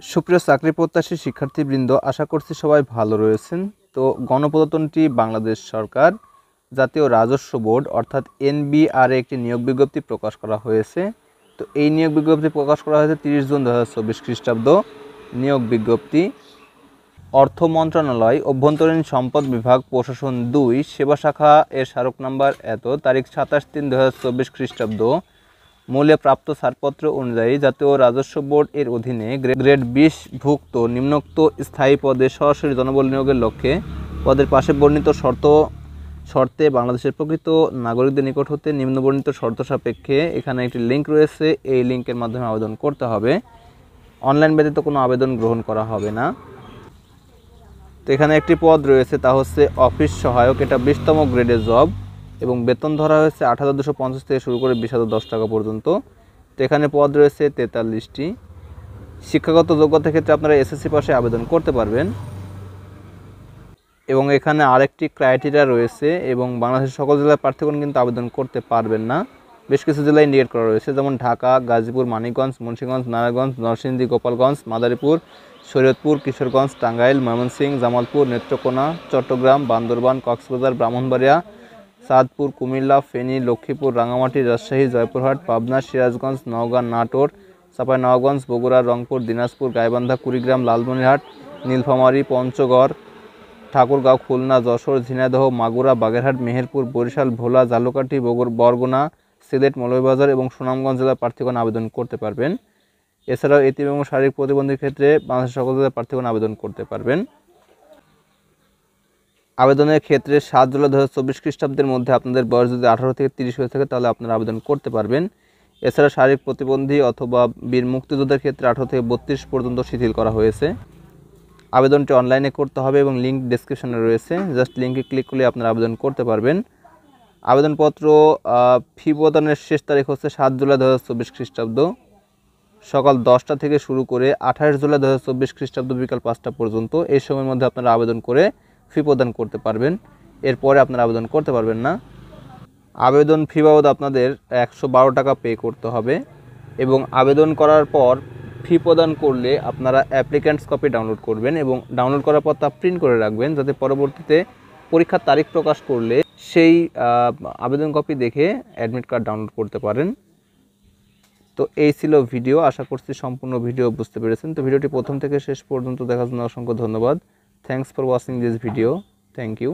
সুপ্রিয় চাকরি প্রত্যাশী শিক্ষার্থীবৃন্দ, আশা করছি সবাই ভালো রয়েছেন। তো গণপ্রজাতন্ত্রী বাংলাদেশ সরকার জাতীয় রাজস্ব বোর্ড অর্থাৎ এনবিআর একটি নিয়োগ বিজ্ঞপ্তি প্রকাশ করা হয়েছে। তো এই নিয়োগ বিজ্ঞপ্তি প্রকাশ করা হয়েছে 30 জুন 2024 খ্রিস্টাব্দ। নিয়োগ বিজ্ঞপ্তি অর্থ মন্ত্রণালয়, অভ্যন্তরীণ সম্পদ বিভাগ, প্রশাসন 2, সেবা শাখা এর স্মারক নাম্বার এত, তারিখ 27/3/2024 খ্রিস্টাব্দ। মূল্যে প্রাপ্ত ছাড়পত্র অনুযায়ী জাতীয় রাজস্ব বোর্ড এর অধীনে গ্রেড 20 ভুক্ত নিম্নোক্ত স্থায়ী পদে সরাসরি জনবল নিয়োগের লক্ষ্যে পদের পাশে বর্ণিত শর্তে বাংলাদেশের প্রকৃত নাগরিকদের নিকট হতে নিম্নবর্ণিত শর্ত সাপেক্ষে এখানে একটি লিঙ্ক রয়েছে, এই লিঙ্কের মাধ্যমে আবেদন করতে হবে। অনলাইন ব্যতীত কোনো আবেদন গ্রহণ করা হবে না। তো এখানে একটি পদ রয়েছে, তা হচ্ছে অফিস সহায়ক। এটা 20তম গ্রেডের জব এবং বেতন ধরা হয়েছে 8,250 থেকে শুরু করে 20,010 টাকা পর্যন্ত। তো এখানে পদ রয়েছে 43টি। শিক্ষাগত যোগ্যতার ক্ষেত্রে আপনারা এসএসসি পাশে আবেদন করতে পারবেন। এবং এখানে আরেকটি ক্রাইটেরিয়া রয়েছে, এবং বাংলাদেশের সকল জেলার প্রার্থীগণ কিন্তু আবেদন করতে পারবেন না। বেশ কিছু জেলায় ইন্ডিকেট করা রয়েছে, যেমন ঢাকা, গাজীপুর, মানিকগঞ্জ, মুন্সিগঞ্জ, নারায়ণগঞ্জ, নরসিংদী, গোপালগঞ্জ, মাদারীপুর, শরীয়তপুর, কিশোরগঞ্জ, টাঙ্গাইল, ময়মনসিংহ, জামালপুর, নেত্রকোনা, চট্টগ্রাম, বান্দরবান, কক্সবাজার, ব্রাহ্মণবাড়িয়া, চাঁদপুর, কুমিল্লা, ফেনী, লক্ষ্মীপুর, রাঙামাটি, রাজশাহী, জয়পুরহাট, পাবনা, সিরাজগঞ্জ, নওগাঁ, নাটোর, চাঁপাইনবাবগঞ্জ, বগুড়া, রংপুর, দিনাজপুর, গাইবান্ধা, কুড়িগ্রাম, লালমনিরহাট, নীলফামারী, পঞ্চগড়, ঠাকুরগাঁও, খুলনা, যশোর, ঝিনাইদহ, মাগুরা, বাগেরহাট, মেহেরপুর, বরিশাল, ভোলা, ঝালকাঠি, বরগুনা, সিলেট, মৌলভীবাজার এবং সুনামগঞ্জ জেলার প্রার্থীগণ আবেদন করতে পারবেন। এছাড়াও এতিম এবং শারীরিক প্রতিবন্ধীর ক্ষেত্রে বাংলাদেশের সকল জেলার প্রার্থীগণ আবেদন করতে পারবেন। আবেদনের ক্ষেত্রে 7 জুলাই 2024 খ্রিস্টাব্দের মধ্যে আপনাদের বয়স যদি 18 থেকে 30 হয়ে থাকে তাহলে আপনারা আবেদন করতে পারবেন। এছাড়া শারীরিক প্রতিবন্ধী অথবা বীর মুক্তিযোদ্ধার ক্ষেত্রে 18 থেকে 32 পর্যন্ত শিথিল করা হয়েছে। আবেদনটি অনলাইনে করতে হবে এবং লিঙ্ক ডেসক্রিপশনে রয়েছে, জাস্ট লিঙ্কে ক্লিক করলে আপনারা আবেদন করতে পারবেন। আবেদনপত্র ফি প্রদানের শেষ তারিখ হচ্ছে 7 জুলাই 2024 খ্রিস্টাব্দ সকাল 10টা থেকে শুরু করে 28 জুলাই 2024 খ্রিস্টাব্দ বিকাল 5টা পর্যন্ত। এই সময়ের মধ্যে আপনারা আবেদন করে ফি প্রদান করতে পারবেন। এরপরে আপনারা আবেদন করতে পারবেন না। আবেদন ফি বাবদ আপনাদের 112 টাকা পে করতে হবে এবং আবেদন করার পর ফি প্রদান করলে আপনারা অ্যাপ্লিক্যান্টস কপি ডাউনলোড করবেন এবং ডাউনলোড করার পর তা প্রিন্ট করে রাখবেন, যাতে পরবর্তীতে পরীক্ষার তারিখ প্রকাশ করলে সেই আবেদন কপি দেখে অ্যাডমিট কার্ড ডাউনলোড করতে পারেন। তো এই ছিল ভিডিও, আশা করছি সম্পূর্ণ ভিডিও বুঝতে পেরেছেন। তো ভিডিওটি প্রথম থেকে শেষ পর্যন্ত দেখার জন্য অসংখ্য ধন্যবাদ। Thanks for watching this video. Thank you.